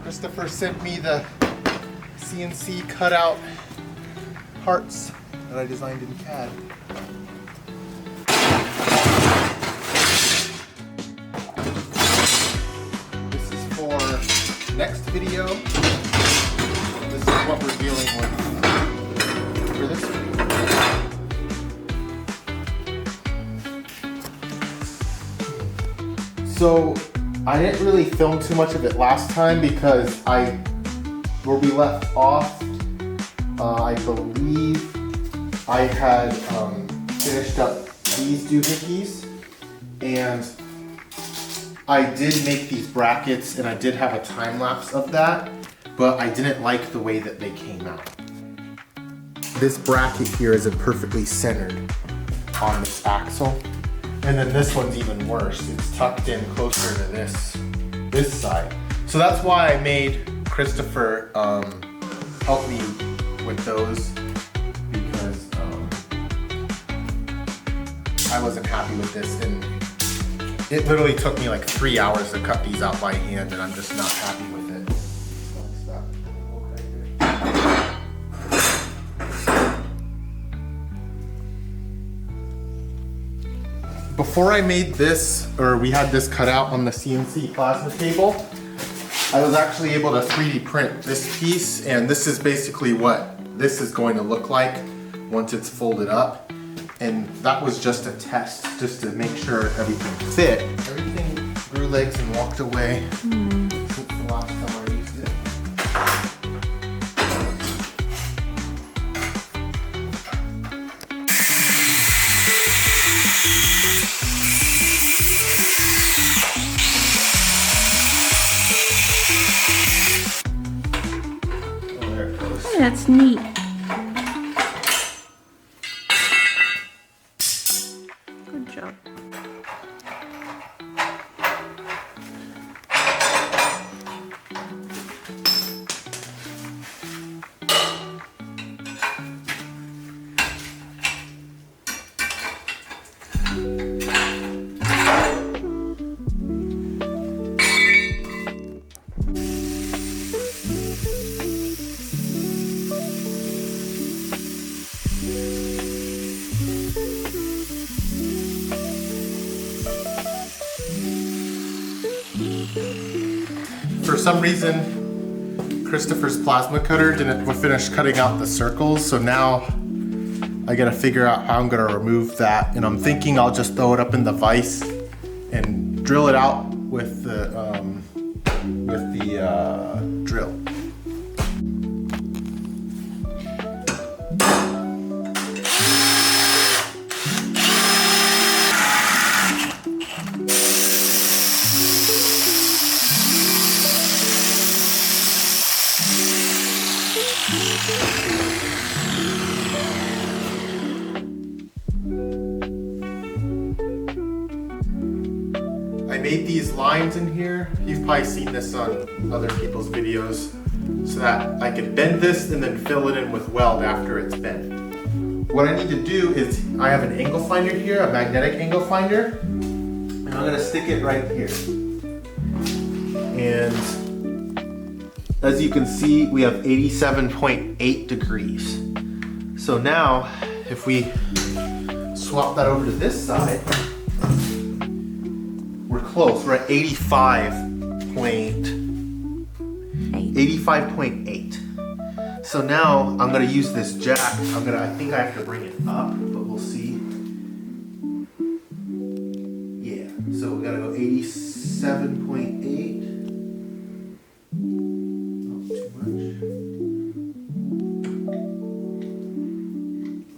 Christopher sent me the CNC cutout parts that I designed in CAD. This is for next video. This is what we're dealing with for this video. So I didn't really film too much of it last time because where we left off, I believe I had finished up these doohickeys, and I did make these brackets and I did have a time lapse of that, but I didn't like the way that they came out. This bracket here isn't perfectly centered on this axle. And then this one's even worse. It's tucked in closer to this side. So that's why I made Christopher help me with those, because I wasn't happy with this, and it literally took me like 3 hours to cut these out by hand, and I'm just not happy with it. Before I made this, or we had this cut out on the CNC plasma table, I was actually able to 3D print this piece, and this is basically what this is going to look like once it's folded up. And that was just a test, just to make sure everything fit. Everything grew legs and walked away since the last time I used it. That's neat. Good job. For some reason, Christopher's plasma cutter didn't finish cutting out the circles, so now I gotta figure out how I'm gonna remove that, and I'm thinking I'll just throw it up in the vise and drill it out with the drill. I made these lines in here. You've probably seen this on other people's videos, so that I can bend this and then fill it in with weld after it's bent. What I need to do is, I have an angle finder here, a magnetic angle finder, and I'm gonna stick it right here. And as you can see, we have 87.8 degrees. So now, if we swap that over to this side, we're close. We're at 85.8. So now I'm gonna use this jack. I think I have to bring it up, but we'll see. Yeah, so we gotta go 87.8. Not too much.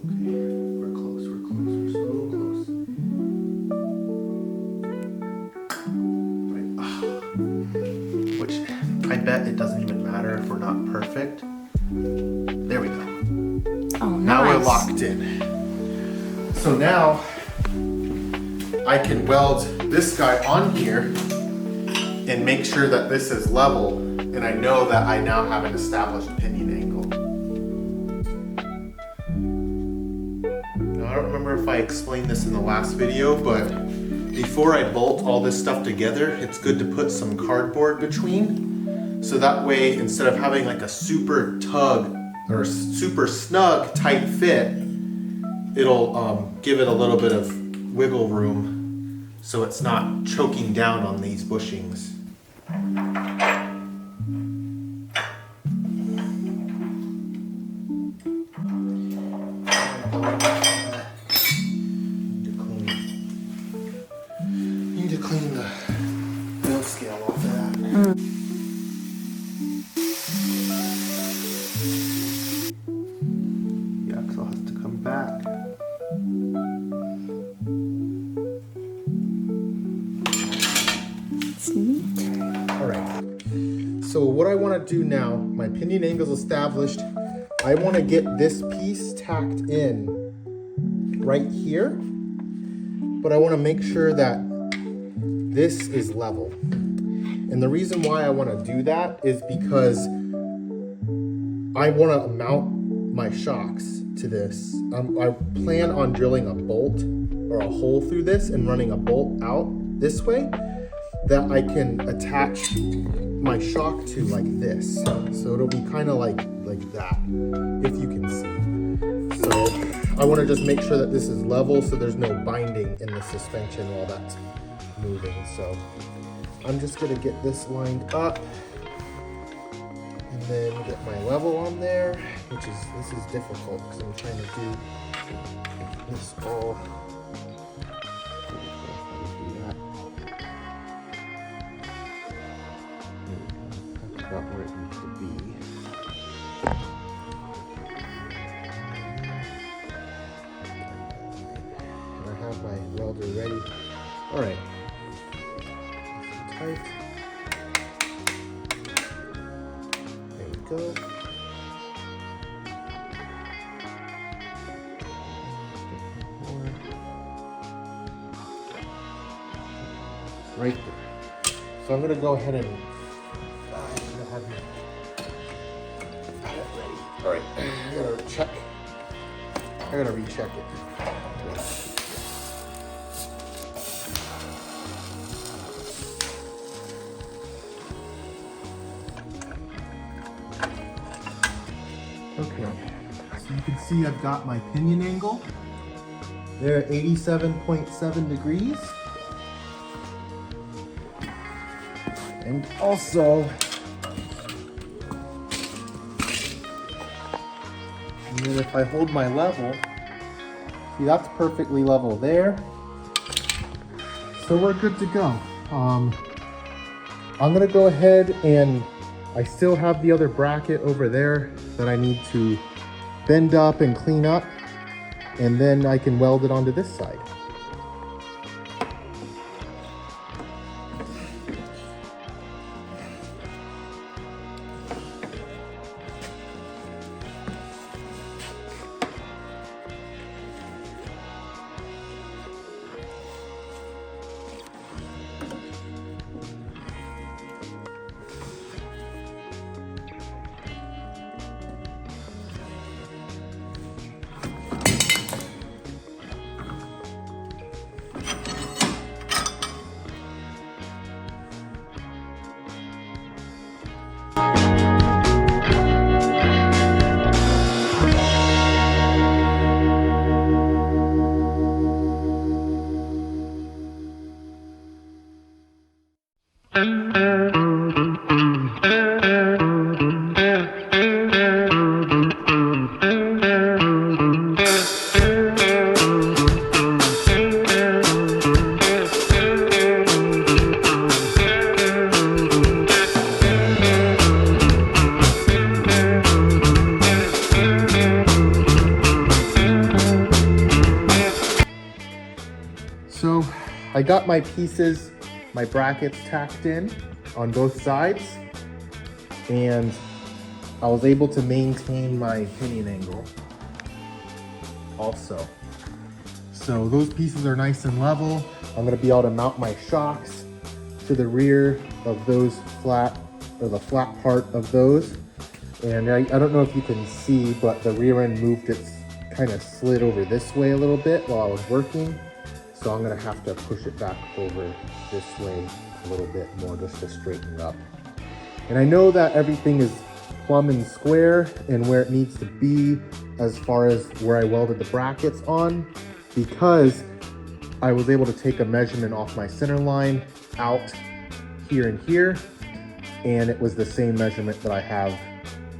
Okay, we're close, we're so close. Which I bet it doesn't even matter if we're not perfect. There we go. Oh, nice. Now we're locked in. So now I can weld this guy on here and make sure that this is level, and I know that I now have an established pinion angle. Now I don't remember if I explained this in the last video, but before I bolt all this stuff together, it's good to put some cardboard between So that way, instead of having like a super tug or super snug tight fit, it'll give it a little bit of wiggle room so it's not choking down on these bushings. Need to clean the wheel scale off of that. The axle has to come back. It's neat. All right. So what I want to do now, my pinion angle is established. I want to get this piece tacked in right here, but I want to make sure that this is level. And the reason why I want to do that is because I want to mount my shocks to this. I plan on drilling a bolt or a hole through this and running a bolt out this way that I can attach my shock to like this. So it'll be kind of like that, if you can see. So I want to just make sure that this is level so there's no binding in the suspension while that's moving. So I'm just gonna get this lined up and then get my level on there, this is difficult because I'm trying to do this all. That's about where it needs to be. And I have my welder ready. All right. Tight. There we go. Right there. So I'm gonna go ahead and have it ready. All right, I gotta check. I gotta recheck it. Okay, so you can see I've got my pinion angle. They're at 87.7 degrees. And also, and then if I hold my level, see that's perfectly level there. So we're good to go. I'm gonna go ahead and I still have the other bracket over there that I need to bend up and clean up, and then I can weld it onto this side. So I got my pieces, my brackets tacked in on both sides, and I was able to maintain my pinion angle also. So those pieces are nice and level. I'm gonna be able to mount my shocks to the rear of those flat, or the flat part of those. And I don't know if you can see, but the rear end moved, it's kind of slid over this way a little bit while I was working. So I'm gonna have to push it back over this way a little bit more just to straighten it up. And I know that everything is plumb and square and where it needs to be as far as where I welded the brackets on, because I was able to take a measurement off my center line out here and here, and it was the same measurement that I have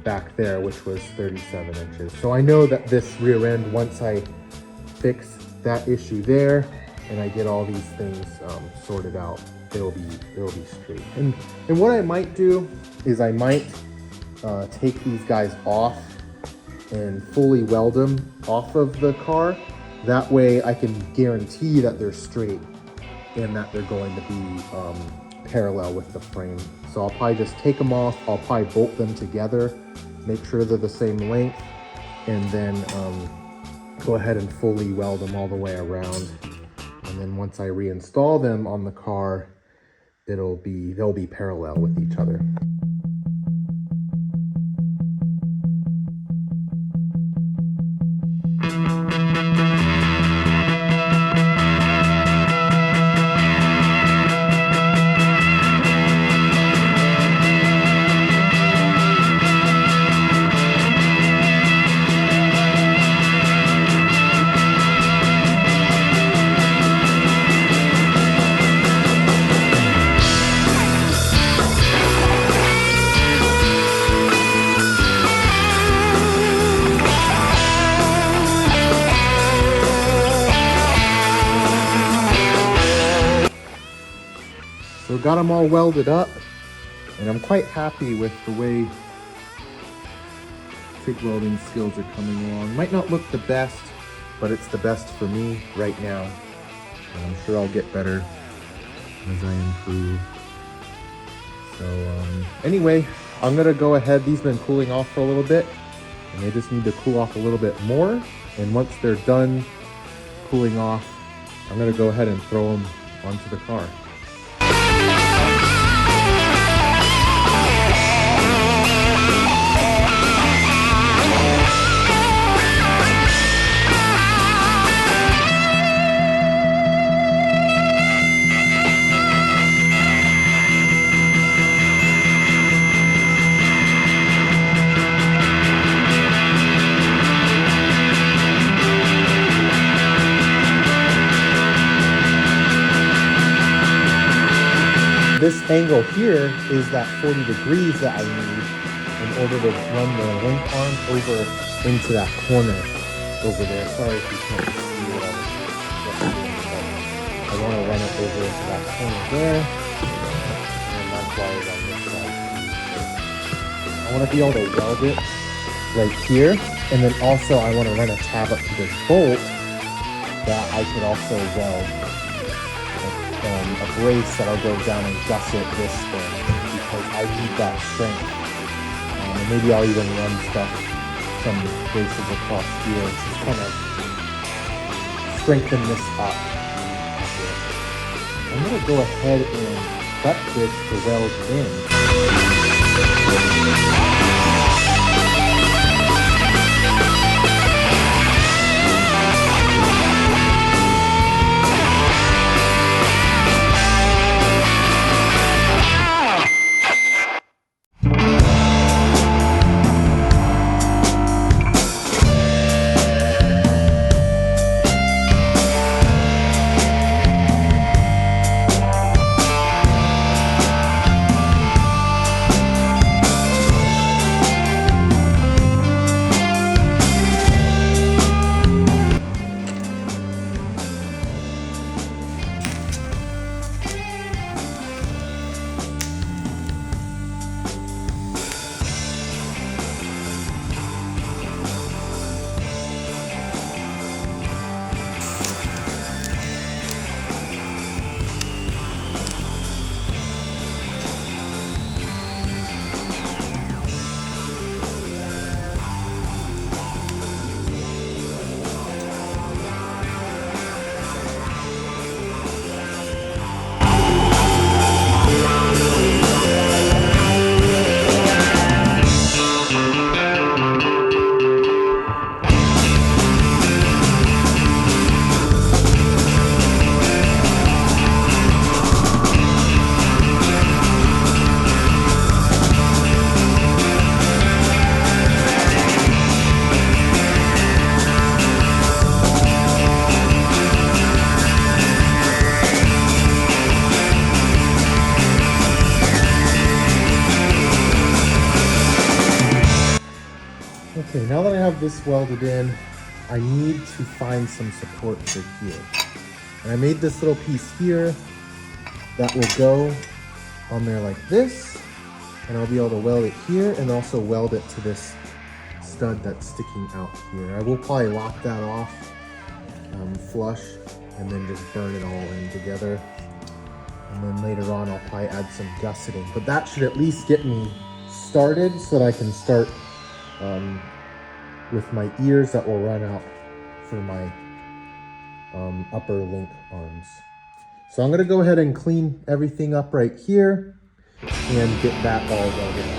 back there, which was 37 inches. So I know that this rear end, once I fix that issue there and I get all these things sorted out, it'll be straight. And what I might do is I might take these guys off and fully weld them off of the car. That way I can guarantee that they're straight and that they're going to be parallel with the frame. So I'll probably just take them off. I'll probably bolt them together, make sure they're the same length, and then go ahead and fully weld them all the way around. And then once I reinstall them on the car, they'll be parallel with each other. So got them all welded up, and I'm quite happy with the way TIG welding skills are coming along. Might not look the best, but it's the best for me right now. And I'm sure I'll get better as I improve. So anyway, I'm gonna go ahead. These have been cooling off for a little bit, and they just need to cool off a little bit more. And once they're done cooling off, I'm gonna go ahead and throw them onto the car. This angle here is that 40 degrees that I need in order to run the link arm over into that corner over there. Sorry if you can't see what I was doing, but I want to run it over into that corner there, and likewise on this side. I want to be able to weld it right here, and then also I want to run a tab up to this bolt that I could also weld a brace that'll go down and gusset this thing, because I need that strength. And maybe I'll even run some braces across here to kind of strengthen this up. I'm going to go ahead and cut this to weld in. Okay, now that I have this welded in, I need to find some support for here. And I made this little piece here that will go on there like this, and I'll be able to weld it here and also weld it to this stud that's sticking out here. I will probably lock that off flush and then just burn it all in together. And then later on I'll probably add some gusseting, but that should at least get me started so that I can start with my ears that will run out for my upper link arms. So I'm gonna go ahead and clean everything up right here and get that all welded out.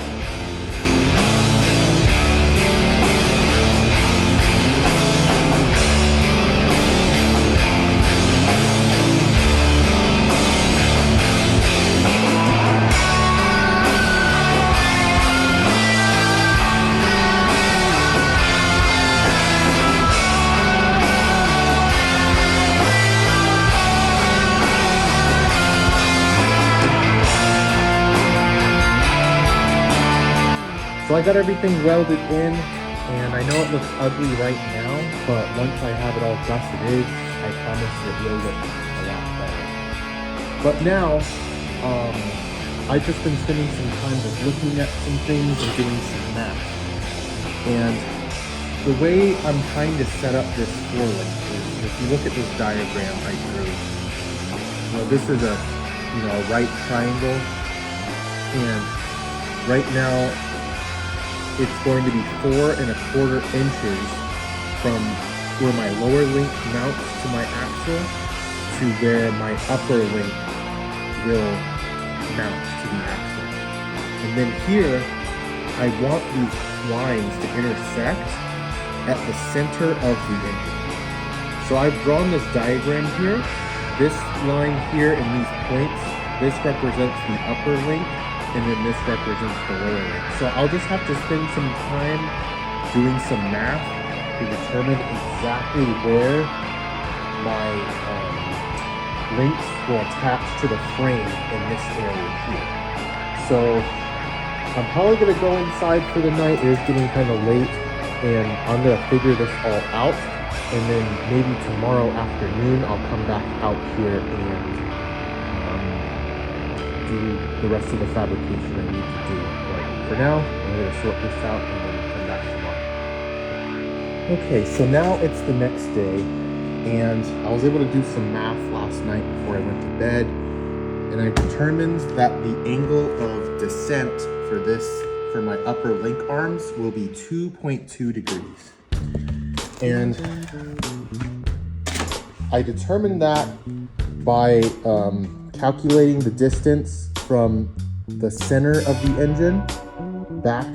So I got everything welded in, and I know it looks ugly right now, but once I have it all gusseted, I promise it will look a lot better. But now, I've just been spending some time just looking at some things and doing some math. And the way I'm trying to set up this floor length is, if you look at this diagram I drew, this is a right triangle, and right now it's going to be 4¼ inches from where my lower link mounts to my axle to where my upper link will mount to the axle. And then here, I want these lines to intersect at the center of the engine. So I've drawn this diagram here. This line here and these points, this represents the upper link, and then this represents the lower link. So I'll just have to spend some time doing some math to determine exactly where my links will attach to the frame in this area here. So I'm probably gonna go inside for the night. It is getting kind of late, and I'm gonna figure this all out. And then maybe tomorrow afternoon, I'll come back out here and do the rest of the fabrication I need to do. But for now, I'm going to sort this out and then come back tomorrow. Okay, so now it's the next day, and I was able to do some math last night before I went to bed, and I determined that the angle of descent for my upper link arms will be 2.2 degrees. And I determined that by calculating the distance from the center of the engine back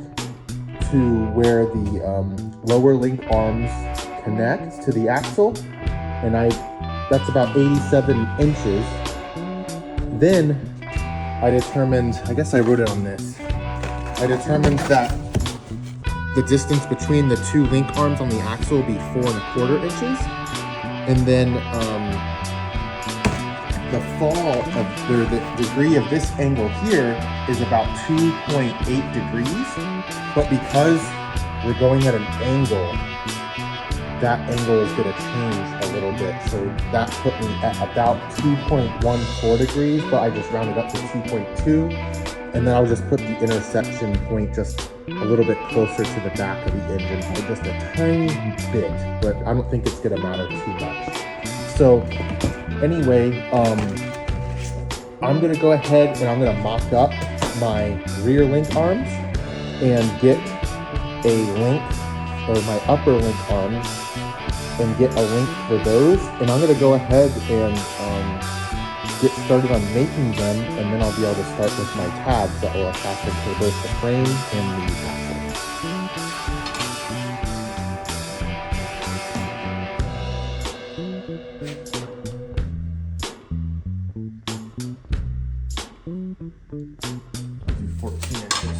to where the lower link arms connect to the axle, and that's about 87 inches. Then I determined, I guess I wrote it on this, I determined that the distance between the two link arms on the axle will be 4¼ inches, and then the fall of the degree of this angle here is about 2.8 degrees, but because we're going at an angle, that angle is going to change a little bit. So that put me at about 2.14 degrees, but I just rounded up to 2.2, and then I'll just put the intersection point just a little bit closer to the back of the engine, just a tiny bit, but I don't think it's going to matter too much. So anyway, I'm gonna go ahead and I'm gonna mock up my rear link arms and get a link, or my upper link arms, and get a link for those. And I'm gonna go ahead and get started on making them, and then I'll be able to start with my tabs that will attach them to both the frame and the axle. I'll do 14 inches.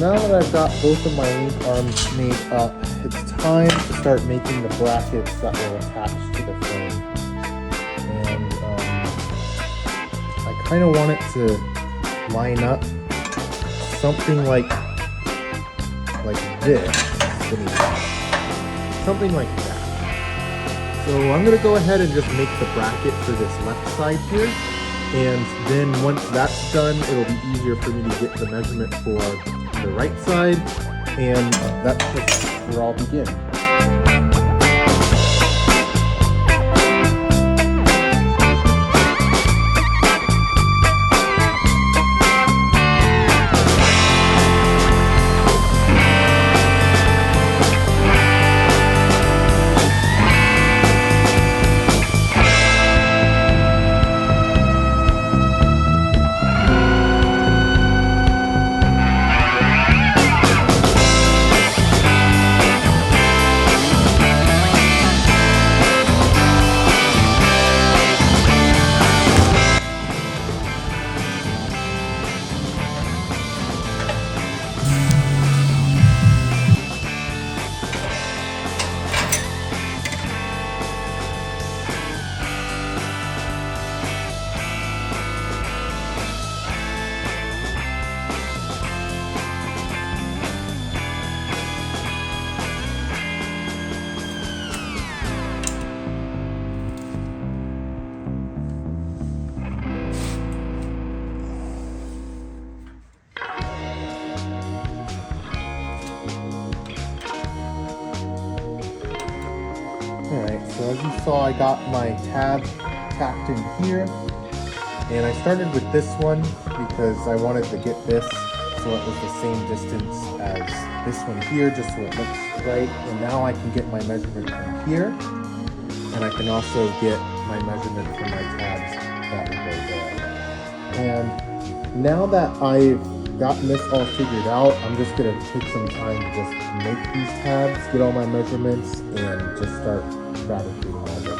now that I've got both of my link arms made up, it's time to start making the brackets that will attach to the frame. And I kind of want it to line up something like this, something like that. So I'm going to go ahead and just make the bracket for this left side here. And then once that's done, it'll be easier for me to get the measurement for the right side, and that's just where I'll begin. Alright, so as you saw, I got my tab tacked in here, and I started with this one because I wanted to get this so it was the same distance as this one here, just so it looks right. And now I can get my measurement from here, and I can also get my measurement from my tabs that will go there. And now that I've gotten this all figured out, I'm just gonna take some time to just make these tabs, get all my measurements, and just start fabricating all this.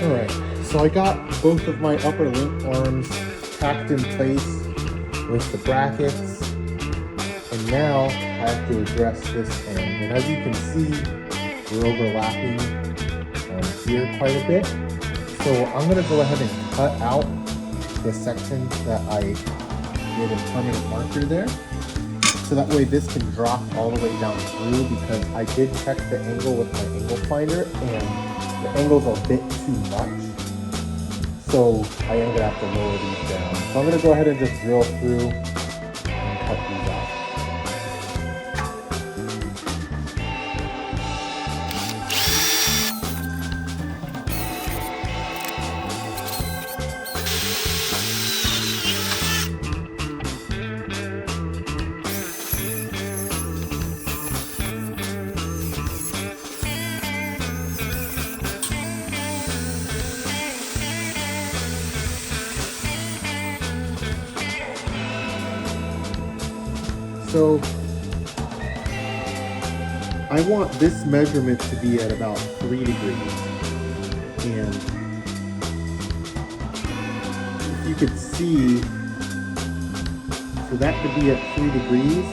Alright, so I got both of my upper link arms tacked in place with the brackets, and now I have to address this end. And as you can see, we're overlapping here quite a bit. So I'm going to go ahead and cut out the section that I did a permanent marker there. So that way this can drop all the way down through, because I did check the angle with my angle finder and the angle's a bit too much. So I am going to have to lower these down. So I'm going to go ahead and just drill through and cut these out. So I want this measurement to be at about 3 degrees. And if you could see, for that to be at 3 degrees,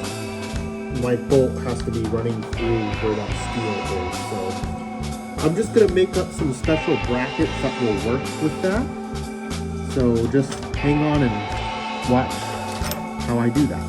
my bolt has to be running through where that steel is. So I'm just going to make up some special brackets that will work with that. So just hang on and watch how I do that.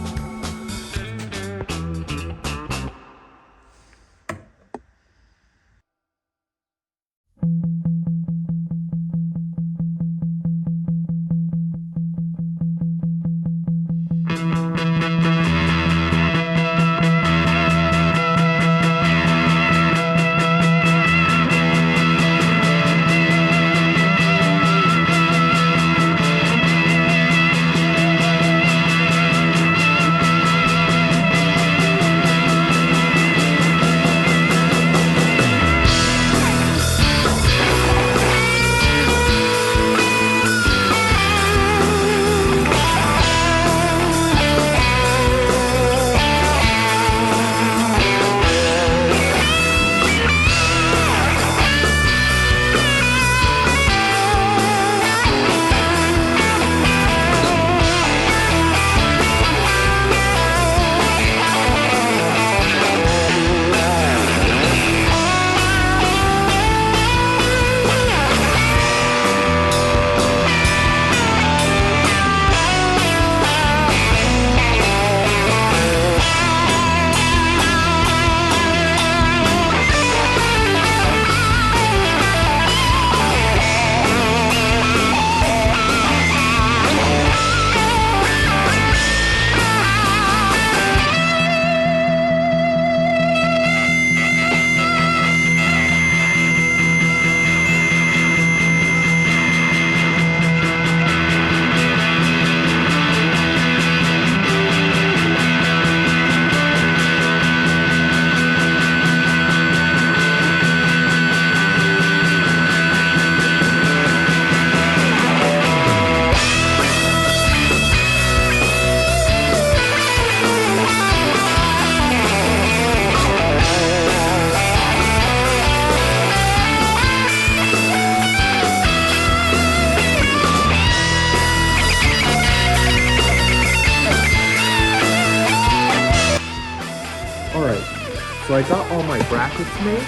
So I got all my brackets made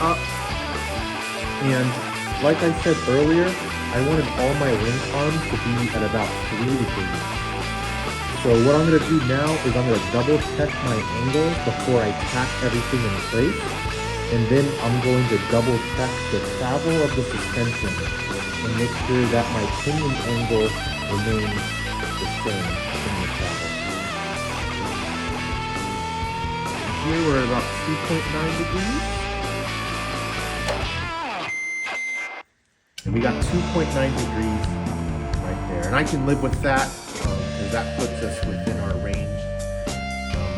up, and like I said earlier, I wanted all my ring arms to be at about 3 degrees. So what I'm going to do now is I'm going to double check my angle before I tack everything in place, and then I'm going to double check the travel of the suspension and make sure that my pinion angle remains the same in the travel. Here we're about 2.9 degrees. And we got 2.9 degrees right there. And I can live with that because that puts us within our range.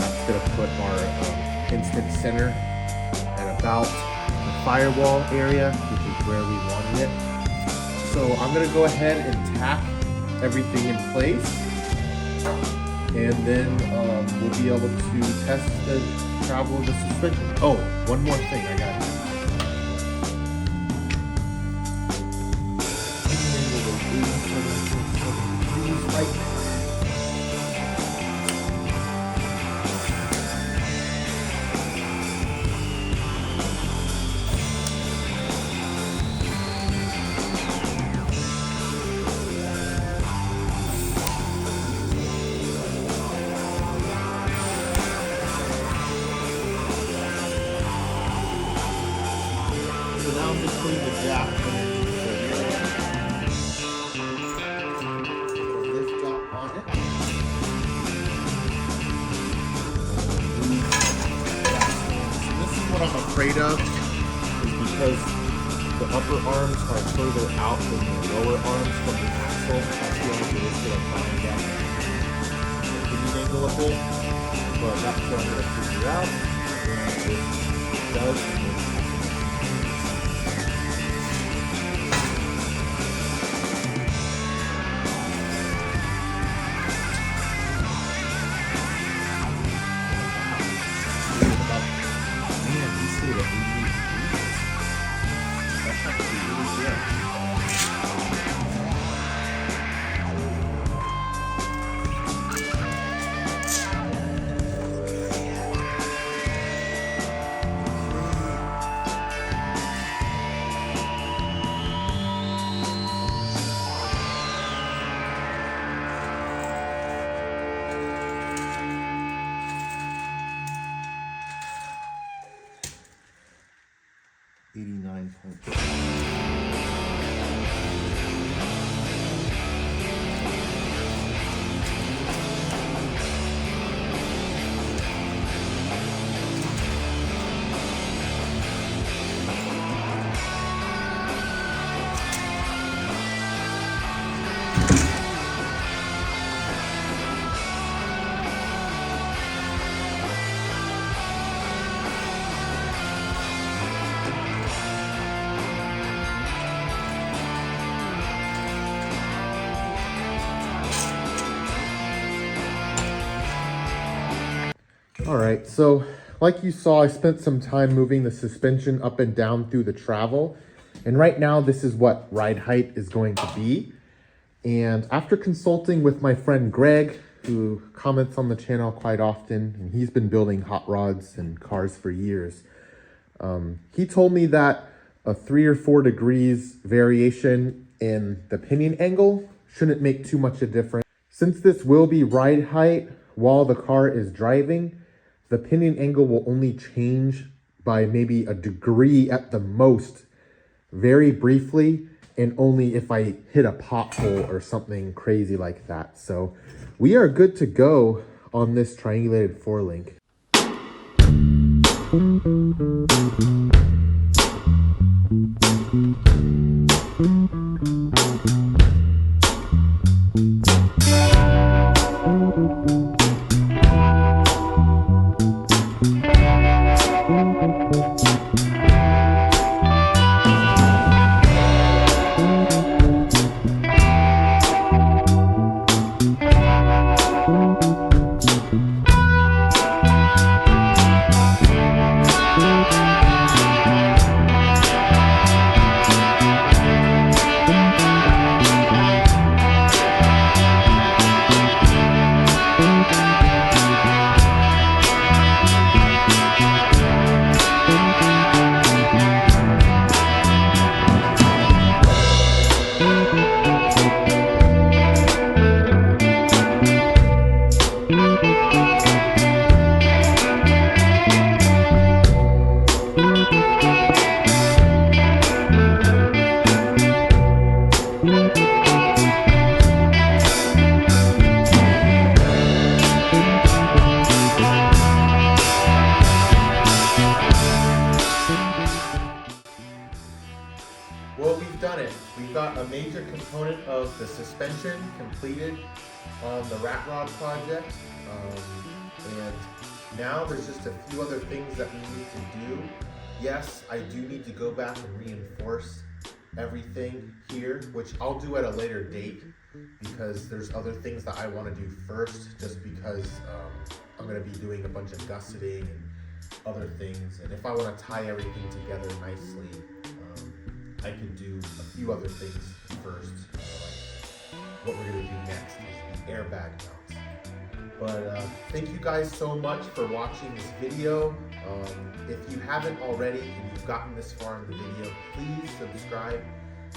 That's going to put our instant center at about the firewall area, which is where we wanted it. So I'm going to go ahead and tack everything in place. And then we'll be able to test the travel of the suspension. Oh, one more thing I got to do. So now I'm just putting the jack underneath the lift up on it. So this is what I'm afraid of, is because the upper arms are further out than the lower arms from the axle. That's the only issue I'm finding down the pinion angle a bit. But that's what I'm going to figure out. And it does. All right, so like you saw, I spent some time moving the suspension up and down through the travel. And right now, this is what ride height is going to be. And after consulting with my friend Greg, who comments on the channel quite often, and he's been building hot rods and cars for years, he told me that a 3 or 4 degrees variation in the pinion angle shouldn't make too much of a difference. Since this will be ride height while the car is driving, the pinion angle will only change by maybe a degree at the most, very briefly, and only if I hit a pothole or something crazy like that. So we are good to go on this triangulated 4-link. major component of the suspension completed on the rat rod project. And now there's just a few other things that we need to do. Yes, I do need to go back and reinforce everything here, which I'll do at a later date because there's other things that I want to do first, just because I'm going to be doing a bunch of gusseting and other things. And if I want to tie everything together nicely, I can do a few other things first. Like what we're going to do next is the airbag mounts. But thank you guys so much for watching this video. If you haven't already and you've gotten this far in the video, please subscribe.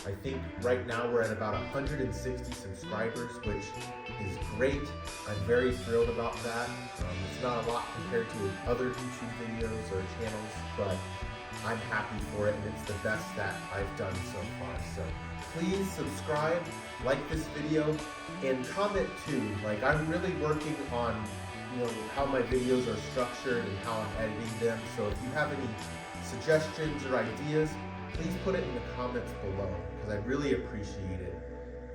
I think right now we're at about 160 subscribers, which is great. I'm very thrilled about that. It's not a lot compared to other YouTube videos or channels, but I'm happy for it, and it's the best that I've done so far. So please subscribe, like this video, and comment too. Like, I'm really working on, how my videos are structured and how I'm editing them. So if you have any suggestions or ideas, please put it in the comments below, because I really appreciate it.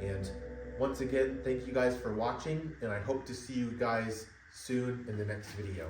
And once again, thank you guys for watching, and I hope to see you guys soon in the next video.